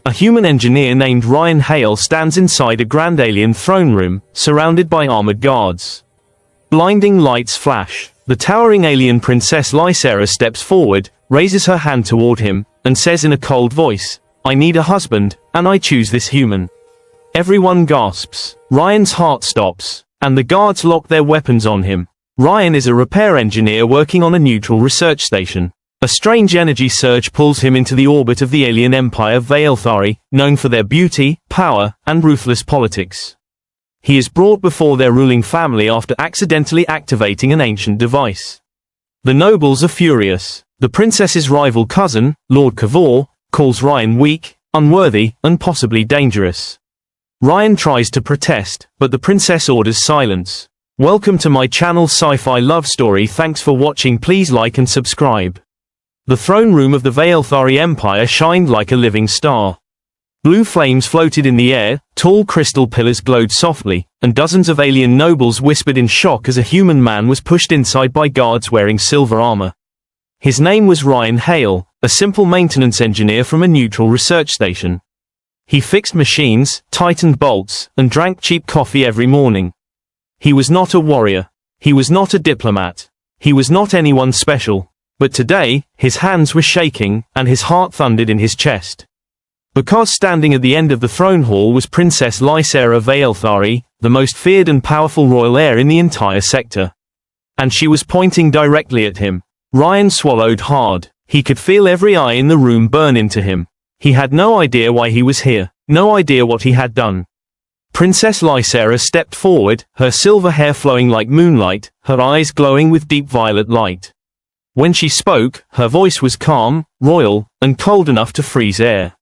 A human engineer named Ryan Hale stands inside a grand alien throne room, surrounded by armored guards. Blinding lights flash. The towering alien princess Lysera steps forward, raises her hand toward him, and says in a cold voice, "I need a husband, and I choose this human." Everyone gasps. Ryan's heart stops, and the guards lock their weapons on him. Ryan is a repair engineer working on a neutral research station. A strange energy surge pulls him into the orbit of the alien empire viralstory, known for their beauty, power, and ruthless politics. He is brought before their ruling family after accidentally activating an ancient device. The nobles are furious. The princess's rival cousin, Lord Kavor, calls Ryan weak, unworthy, and possibly dangerous. Ryan tries to protest, but the princess orders silence. Welcome to my channel Sci-Fi Love Story. Thanks for watching. Please like and subscribe. The throne room of the viralstory empire shined like a living star. Blue flames floated in the air, tall crystal pillars glowed softly, and dozens of alien nobles whispered in shock as a human man was pushed inside by guards wearing silver armor. His name was Ryan Hale, a simple maintenance engineer from a neutral research station. He fixed machines, tightened bolts, and drank cheap coffee every morning. He was not a warrior. He was not a diplomat. He was not anyone special. But today, his hands were shaking, and his heart thundered in his chest. Because standing at the end of the throne hall was Princess Lysera viralstory, the most feared and powerful royal heir in the entire sector. And she was pointing directly at him. Ryan swallowed hard. He could feel every eye in the room burn into him. He had no idea why he was here, no idea what he had done. Princess Lysera stepped forward, her silver hair flowing like moonlight, her eyes glowing with deep violet light. When she spoke, her voice was calm, royal, and cold enough to freeze air.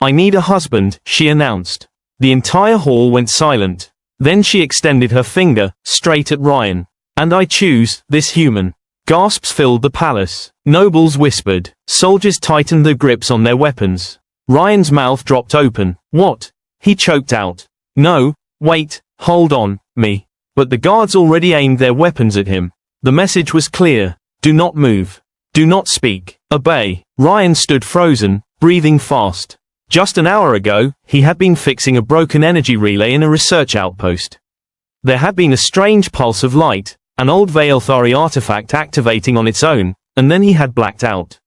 "I need a husband," she announced. The entire hall went silent. Then she extended her finger, straight at Ryan. "And I choose this human." Gasps filled the palace. Nobles whispered. Soldiers tightened their grips on their weapons. Ryan's mouth dropped open. "What?" he choked out. "No, wait, hold on, me." But the guards already aimed their weapons at him. The message was clear. Do not move. Do not speak. Obey. Ryan stood frozen, breathing fast. Just an hour ago, he had been fixing a broken energy relay in a research outpost. There had been a strange pulse of light, an old viralstory artifact activating on its own, and then he had blacked out.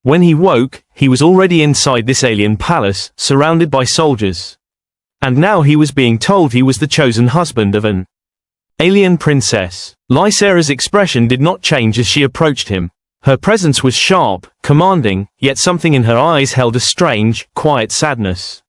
When he woke, he was already inside this alien palace, surrounded by soldiers. And now he was being told he was the chosen husband of an alien princess. Lysera's expression did not change as she approached him. Her presence was sharp, commanding, yet something in her eyes held a strange, quiet sadness.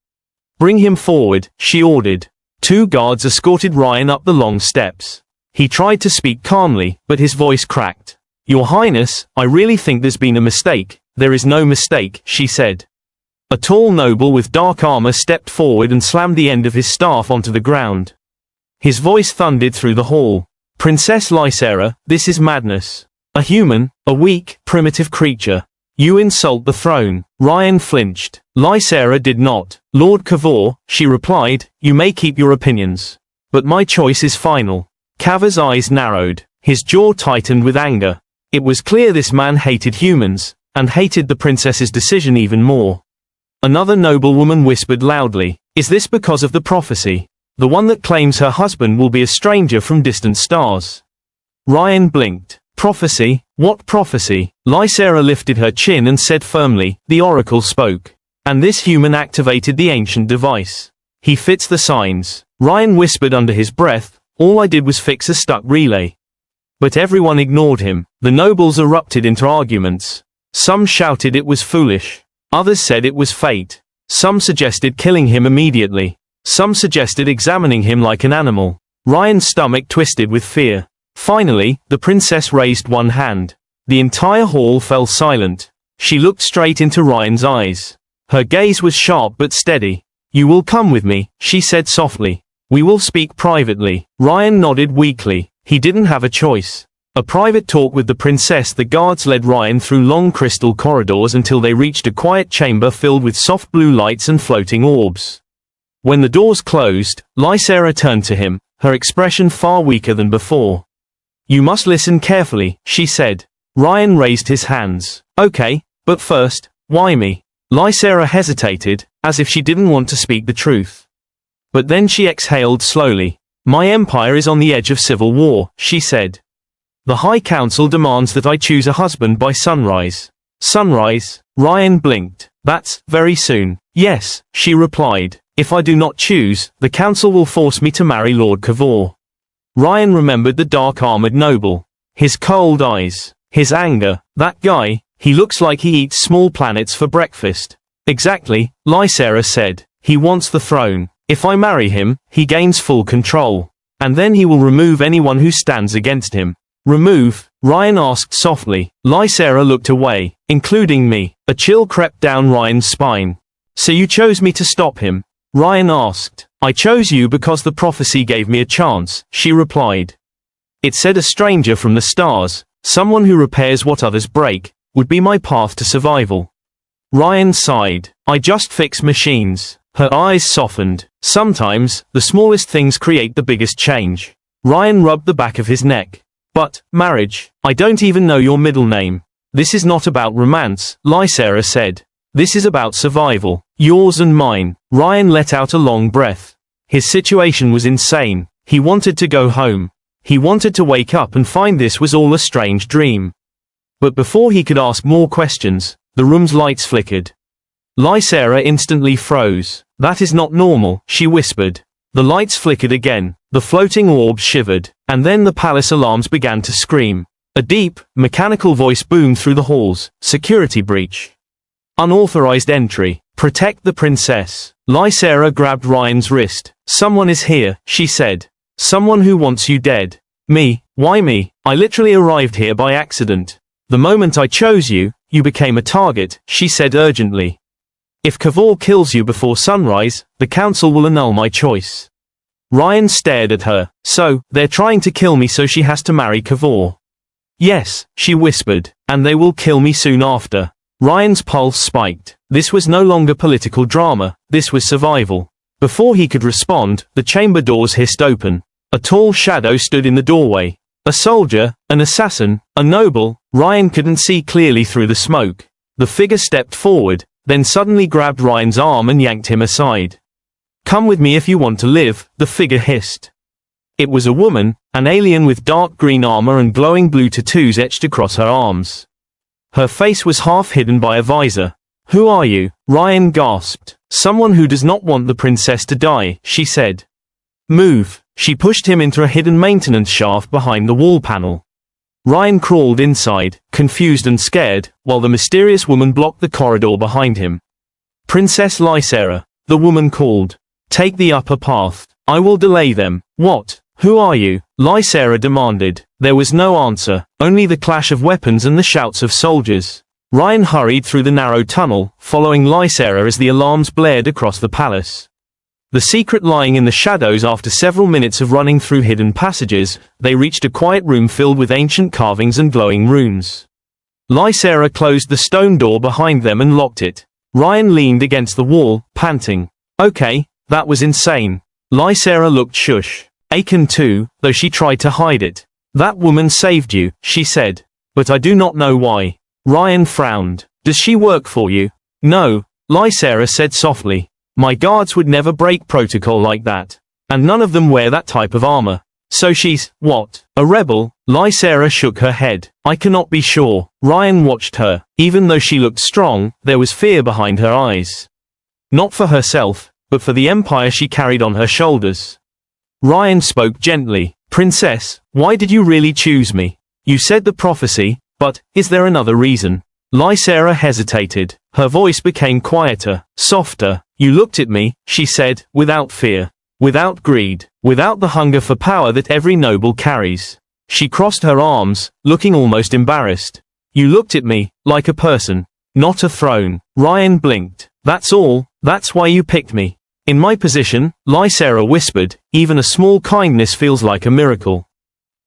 "Bring him forward," she ordered. 2 guards escorted Ryan up the long steps. He tried to speak calmly, but his voice cracked. "Your Highness, I really think there's been a mistake." "There is no mistake," she said. A tall noble with dark armor stepped forward and slammed the end of his staff onto the ground. His voice thundered through the hall. "Princess Lysera, this is madness. A human, a weak, primitive creature. You insult the throne." Ryan flinched. Lysera did not. "Lord Kavor," she replied, "you may keep your opinions. But my choice is final." Kavor's eyes narrowed. His jaw tightened with anger. It was clear this man hated humans, and hated the princess's decision even more. Another noblewoman whispered loudly, "Is this because of the prophecy? The one that claims her husband will be a stranger from distant stars?" Ryan blinked. "Prophecy? What prophecy?" Lysera lifted her chin and said firmly, "The oracle spoke. And this human activated the ancient device. He fits the signs." Ryan whispered under his breath, "All I did was fix a stuck relay." But everyone ignored him. The nobles erupted into arguments. Some shouted it was foolish. Others said it was fate. Some suggested killing him immediately. Some suggested examining him like an animal. Ryan's stomach twisted with fear. Finally, the princess raised one hand. The entire hall fell silent. She looked straight into Ryan's eyes. Her gaze was sharp but steady. "You will come with me," she said softly. "We will speak privately." Ryan nodded weakly. He didn't have a choice. A private talk with the princess. The guards led Ryan through long crystal corridors until they reached a quiet chamber filled with soft blue lights and floating orbs. When the doors closed, Lysera turned to him, her expression far weaker than before. "You must listen carefully," she said. Ryan raised his hands. "Okay, but first, why me?" Lysera hesitated, as if she didn't want to speak the truth. But then she exhaled slowly. My empire is on the edge of civil war, she said. The High Council demands that I choose a husband by sunrise. Sunrise? Ryan blinked. That's very soon. Yes, she replied. If I do not choose, the council will force me to marry Lord Kavor. Ryan remembered the dark armored noble. His cold eyes. His anger. That guy, he looks like he eats small planets for breakfast. Exactly, Lysera said. He wants the throne. If I marry him, he gains full control. And then he will remove anyone who stands against him. Remove? Ryan asked softly. Lysera looked away, including me. A chill crept down Ryan's spine. So you chose me to stop him? Ryan asked. I chose you because the prophecy gave me a chance, she replied. It said a stranger from the stars, someone who repairs what others break, would be my path to survival. Ryan sighed. I just fix machines. Her eyes softened. Sometimes, the smallest things create the biggest change. Ryan rubbed the back of his neck. But, marriage, I don't even know your middle name. This is not about romance, Lysera said. This is about survival. Yours and mine. Ryan let out a long breath. His situation was insane. He wanted to go home. He wanted to wake up and find this was all a strange dream. But before he could ask more questions, the room's lights flickered. Lysera instantly froze. That is not normal, she whispered. The lights flickered again, the floating orbs shivered, and then the palace alarms began to scream. A deep, mechanical voice boomed through the halls. Security breach. Unauthorized entry. Protect the princess. Lysera grabbed Ryan's wrist. Someone is here, she said. Someone who wants you dead. Me? Why me? I literally arrived here by accident. The moment I chose you, you became a target, she said urgently. If Kavor kills you before sunrise, the council will annul my choice. Ryan stared at her. So, they're trying to kill me so she has to marry Kavor. Yes, she whispered, and they will kill me soon after. Ryan's pulse spiked. This was no longer political drama, this was survival. Before he could respond, the chamber doors hissed open. A tall shadow stood in the doorway. A soldier, an assassin, a noble. Ryan couldn't see clearly through the smoke. The figure stepped forward, then suddenly grabbed Ryan's arm and yanked him aside. Come with me if you want to live, the figure hissed. It was a woman, an alien with dark green armor and glowing blue tattoos etched across her arms. Her face was half hidden by a visor. Who are you? Ryan gasped. Someone who does not want the princess to die, she said. Move. She pushed him into a hidden maintenance shaft behind the wall panel. Ryan crawled inside, confused and scared, while the mysterious woman blocked the corridor behind him. Princess Lysera, the woman called. Take the upper path. I will delay them. What? Who are you? Lysera demanded. There was no answer, only the clash of weapons and the shouts of soldiers. Ryan hurried through the narrow tunnel, following Lysera as the alarms blared across the palace. The secret lying in the shadows. After several minutes of running through hidden passages, they reached a quiet room filled with ancient carvings and glowing runes. Lysera closed the stone door behind them and locked it. Ryan leaned against the wall, panting. Okay, that was insane. Lysera looked shush. Aiken too, though she tried to hide it. That woman saved you, she said. But I do not know why. Ryan frowned. Does she work for you? No, Lysera said softly. My guards would never break protocol like that. And none of them wear that type of armor. So she's, what, a rebel? Lysera shook her head. I cannot be sure. Ryan watched her. Even though she looked strong, there was fear behind her eyes. Not for herself, but for the empire she carried on her shoulders. Ryan spoke gently. Princess, why did you really choose me? You said the prophecy, but, is there another reason? Lysera hesitated. Her voice became quieter, softer. You looked at me, she said, without fear, without greed, without the hunger for power that every noble carries. She crossed her arms, looking almost embarrassed. You looked at me, like a person, not a throne. Ryan blinked. That's all, that's why you picked me. In my position, Lysera whispered, even a small kindness feels like a miracle.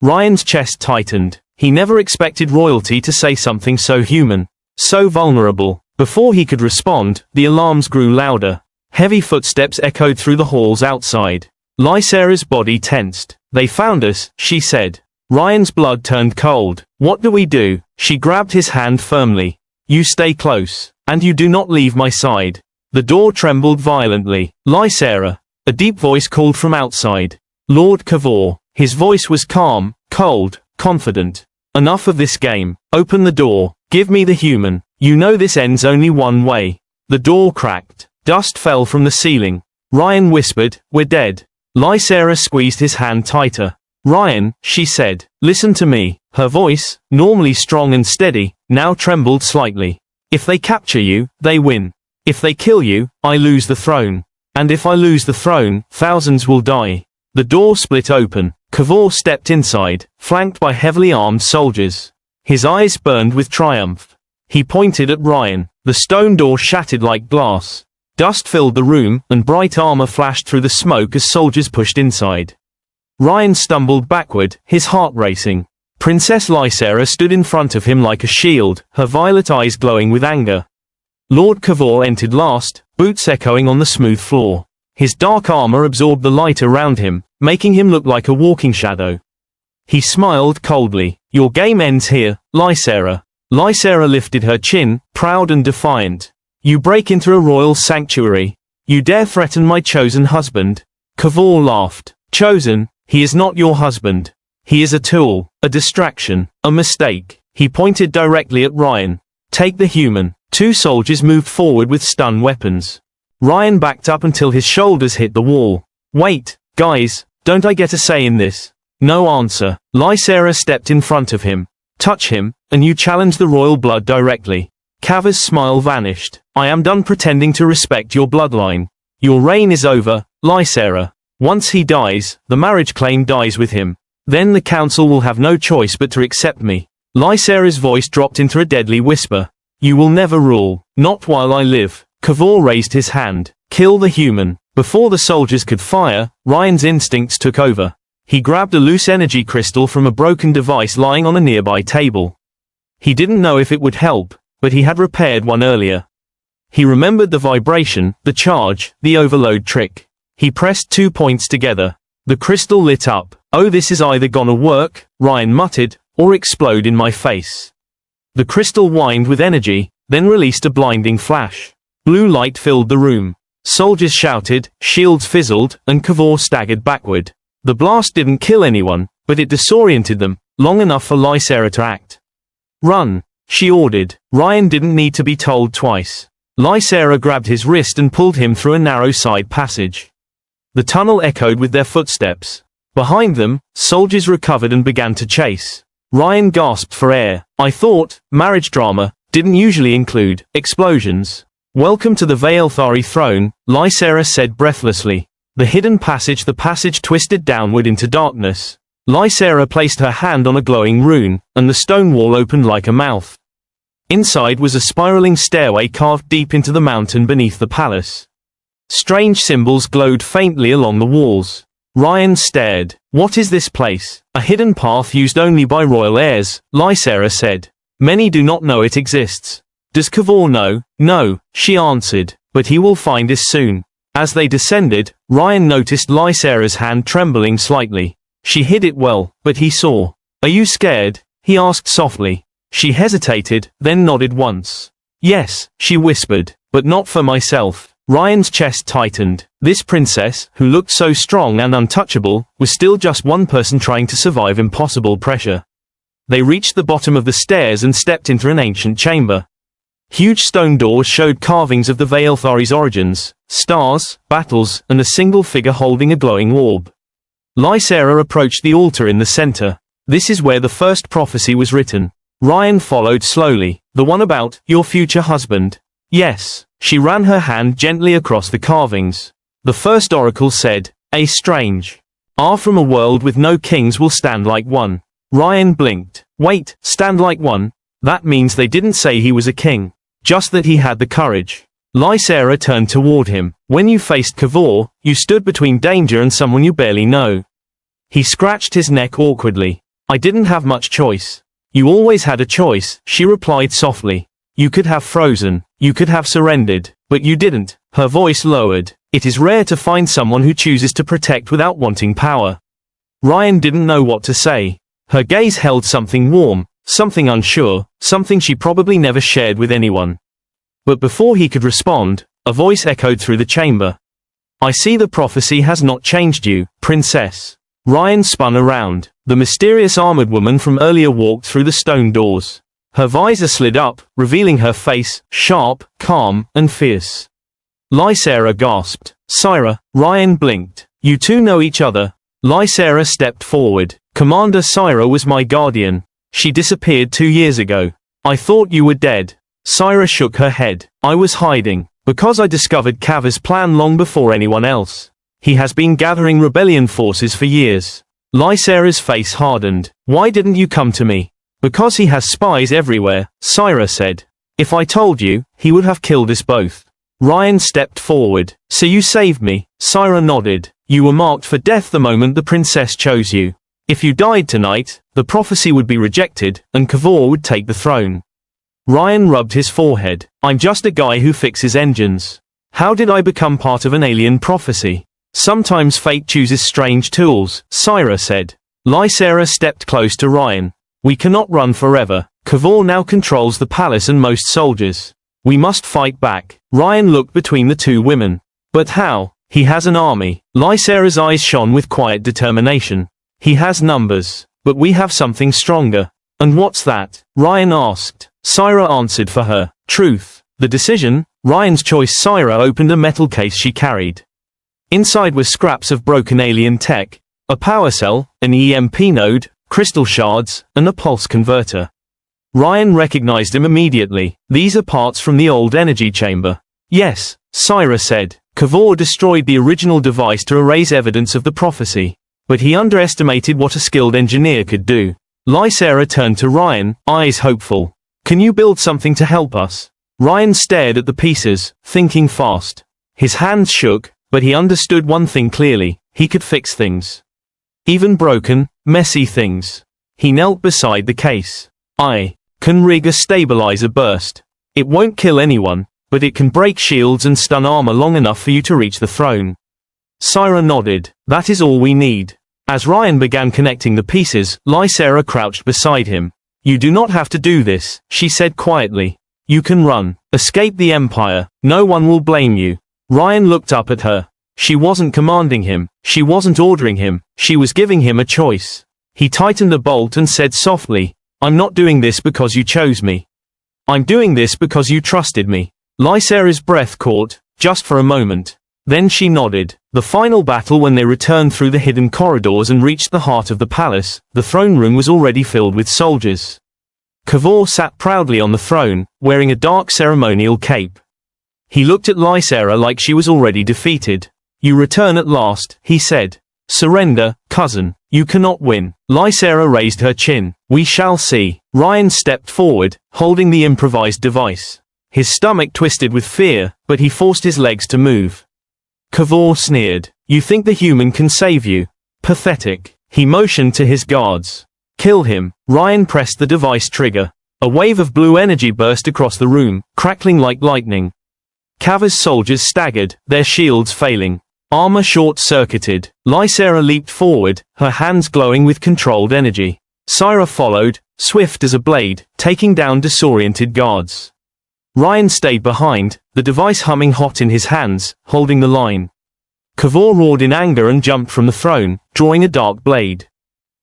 Ryan's chest tightened. He never expected royalty to say something so human, so vulnerable. Before he could respond, the alarms grew louder. Heavy footsteps echoed through the halls outside. Lysera's body tensed. They found us, she said. Ryan's blood turned cold. What do we do? She grabbed his hand firmly. You stay close. And you do not leave my side. The door trembled violently. Lysera. A deep voice called from outside. Lord Kavor. His voice was calm, cold, confident. Enough of this game. Open the door. Give me the human. You know this ends only one way. The door cracked. Dust fell from the ceiling. Ryan whispered, "We're dead." Lysera squeezed his hand tighter. "Ryan," she said, "listen to me." Her voice, normally strong and steady, now trembled slightly. "If they capture you, they win. If they kill you, I lose the throne. And if I lose the throne, thousands will die." The door split open. Kavor stepped inside, flanked by heavily armed soldiers. His eyes burned with triumph. He pointed at Ryan. The stone door shattered like glass. Dust filled the room, and bright armor flashed through the smoke as soldiers pushed inside. Ryan stumbled backward, his heart racing. Princess Lysera stood in front of him like a shield, her violet eyes glowing with anger. Lord Kavor entered last, boots echoing on the smooth floor. His dark armor absorbed the light around him, making him look like a walking shadow. He smiled coldly. "Your game ends here, Lysera." Lysera lifted her chin, proud and defiant. "You break into a royal sanctuary. You dare threaten my chosen husband." Kavor laughed. "Chosen? He is not your husband. He is a tool, a distraction, a mistake." He pointed directly at Ryan. "Take the human." Two soldiers moved forward with stun weapons. Ryan backed up until his shoulders hit the wall. "Wait, guys, don't I get a say in this?" No answer. Lysera stepped in front of him. "Touch him, and you challenge the royal blood directly." Kavor's smile vanished. "I am done pretending to respect your bloodline. Your reign is over, Lysera. Once he dies, the marriage claim dies with him. Then the council will have no choice but to accept me." Lysera's voice dropped into a deadly whisper. "You will never rule, not while I live." Kavor raised his hand. "Kill the human." Before the soldiers could fire, Ryan's instincts took over. He grabbed a loose energy crystal from a broken device lying on a nearby table. He didn't know if it would help, but he had repaired one earlier. He remembered the vibration, the charge, the overload trick. He pressed 2 points together. The crystal lit up. "Oh, this is either gonna work," Ryan muttered, "or explode in my face." The crystal whined with energy, then released a blinding flash. Blue light filled the room. Soldiers shouted, shields fizzled, and Kavor staggered backward. The blast didn't kill anyone, but it disoriented them, long enough for Lysera to act. "Run," she ordered. Ryan didn't need to be told twice. Lysera grabbed his wrist and pulled him through a narrow side passage. The tunnel echoed with their footsteps. Behind them, soldiers recovered and began to chase. Ryan gasped for air. "I thought, marriage drama, didn't usually include explosions." "Welcome to the Viralstory throne," Lysera said breathlessly. The hidden passage The passage twisted downward into darkness. Lysera placed her hand on a glowing rune, and the stone wall opened like a mouth. Inside was a spiraling stairway carved deep into the mountain beneath the palace. Strange symbols glowed faintly along the walls. Ryan stared. "What is this place?" "A hidden path used only by royal heirs," Lysera said. "Many do not know it exists." "Does Kavor know?" "No," she answered, "but he will find us soon." As they descended, Ryan noticed Lysera's hand trembling slightly. She hid it well, but he saw. "Are you scared?" he asked softly. She hesitated, then nodded once. "Yes," she whispered, "but not for myself." Ryan's chest tightened. This princess, who looked so strong and untouchable, was still just one person trying to survive impossible pressure. They reached the bottom of the stairs and stepped into an ancient chamber. Huge stone doors showed carvings of the Viralstory's origins, stars, battles, and a single figure holding a glowing orb. Lysera approached the altar in the center. "This is where the first prophecy was written." Ryan followed slowly. "The one about your future husband?" "Yes." She ran her hand gently across the carvings. The first oracle said, "A strange. From a world with no kings will stand like one." Ryan blinked. "Wait, stand like one? That means they didn't say he was a king. Just that he had the courage." Lysera turned toward him. "When you faced Kavor, you stood between danger and someone you barely know." He scratched his neck awkwardly. "I didn't have much choice." "You always had a choice," she replied softly. "You could have frozen. You could have surrendered. But you didn't." Her voice lowered. "It is rare to find someone who chooses to protect without wanting power." Ryan didn't know what to say. Her gaze held something warm, something unsure, something she probably never shared with anyone. But before he could respond, A voice echoed through the chamber. I see the prophecy has not changed you, princess. Ryan spun around. The mysterious armored woman from earlier walked through the stone doors. Her visor slid up, revealing her face, sharp, calm, and fierce. Lysera gasped. Syra. Ryan blinked. You two know each other. Lysera stepped forward. Commander Syra was my guardian. She disappeared 2 years ago. I thought you were dead. Syra shook her head. I was hiding, because I discovered Kavor's plan long before anyone else. He has been gathering rebellion forces for years. Lysera's face hardened. Why didn't you come to me? Because he has spies everywhere, Syra said. If I told you, he would have killed us both. Ryan stepped forward. So you saved me. Syra nodded. You were marked for death the moment the princess chose you. If you died tonight, the prophecy would be rejected, and Kavor would take the throne. Ryan rubbed his forehead. I'm just a guy who fixes engines. How did I become part of an alien prophecy? Sometimes fate chooses strange tools, Syra said. Lysera stepped close to Ryan. We cannot run forever. Kavor now controls the palace and most soldiers. We must fight back. Ryan looked between the two women. But how? He has an army. Lysera's eyes shone with quiet determination. He has numbers. But we have something stronger. And what's that? Ryan asked. Syra answered for her. Truth. The decision? Ryan's choice. Syra opened a metal case she carried. Inside were scraps of broken alien tech, a power cell, an EMP node, crystal shards, and a pulse converter. Ryan recognized him immediately. These are parts from the old energy chamber. Yes, Syra said. Kavor destroyed the original device to erase evidence of the prophecy. But he underestimated what a skilled engineer could do. Lysera turned to Ryan, eyes hopeful. Can you build something to help us? Ryan stared at the pieces, thinking fast. His hands shook, but he understood one thing clearly. He could fix things. Even broken, messy things. He knelt beside the case. I can rig a stabilizer burst. It won't kill anyone, but it can break shields and stun armor long enough for you to reach the throne. Syra nodded. That is all we need. As Ryan began connecting the pieces, Lysera crouched beside him. You do not have to do this, she said quietly. You can run. Escape the Empire. No one will blame you. Ryan looked up at her. She wasn't commanding him. She wasn't ordering him. She was giving him a choice. He tightened the bolt and said softly, I'm not doing this because you chose me. I'm doing this because you trusted me. Lysera's breath caught, just for a moment. Then she nodded. The final battle when they returned through the hidden corridors and reached the heart of the palace, the throne room was already filled with soldiers. Kavor sat proudly on the throne, wearing a dark ceremonial cape. He looked at Lysera like she was already defeated. You return at last, he said. Surrender, cousin. You cannot win. Lysera raised her chin. We shall see. Ryan stepped forward, holding the improvised device. His stomach twisted with fear, but he forced his legs to move. Kavor sneered. You think the human can save you? Pathetic. He motioned to his guards. Kill him. Ryan pressed the device trigger. A wave of blue energy burst across the room, crackling like lightning. Kavor's soldiers staggered, their shields failing. Armor short-circuited. Lysera leaped forward, her hands glowing with controlled energy. Syra followed, swift as a blade, taking down disoriented guards. Ryan stayed behind, the device humming hot in his hands, holding the line. Kavor roared in anger and jumped from the throne, drawing a dark blade.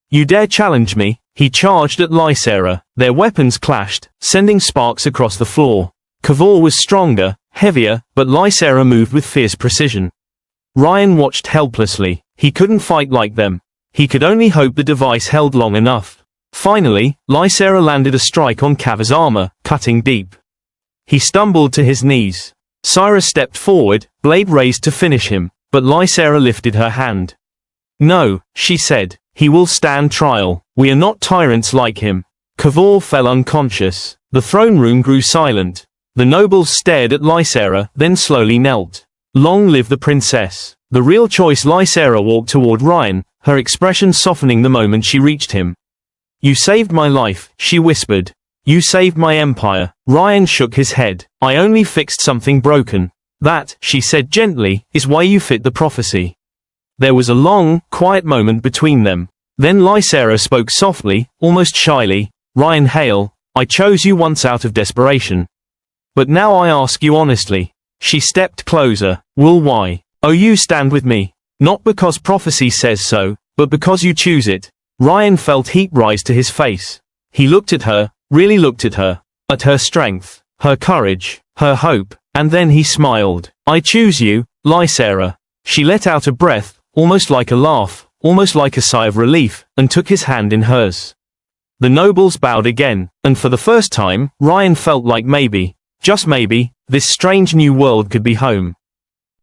You dare challenge me? He charged at Lysera. Their weapons clashed, sending sparks across the floor. Kavor was stronger, heavier, but Lysera moved with fierce precision. Ryan watched helplessly. He couldn't fight like them. He could only hope the device held long enough. Finally, Lysera landed a strike on Kavor's armor, cutting deep. He stumbled to his knees. Syra stepped forward, blade raised to finish him, but Lysera lifted her hand. No, she said. He will stand trial. We are not tyrants like him. Kavor fell unconscious. The throne room grew silent. The nobles stared at Lysera, then slowly knelt. Long live the princess. The real choice. Lysera walked toward Ryan, her expression softening the moment she reached him. You saved my life, she whispered. You saved my empire. Ryan shook his head. I only fixed something broken. That, she said gently, is why you fit the prophecy. There was a long, quiet moment between them. Then Lysera spoke softly, almost shyly. Ryan Hale, I chose you once out of desperation. But now I ask you honestly. She stepped closer. Will why? Oh, you stand with me. Not because prophecy says so, but because you choose it. Ryan felt heat rise to his face. He looked at her, really looked at her strength, her courage, her hope, and then he smiled. I choose you, Lysera. She let out a breath, almost like a laugh, almost like a sigh of relief, and took his hand in hers. The nobles bowed again, and for the first time, Ryan felt like maybe, just maybe, this strange new world could be home.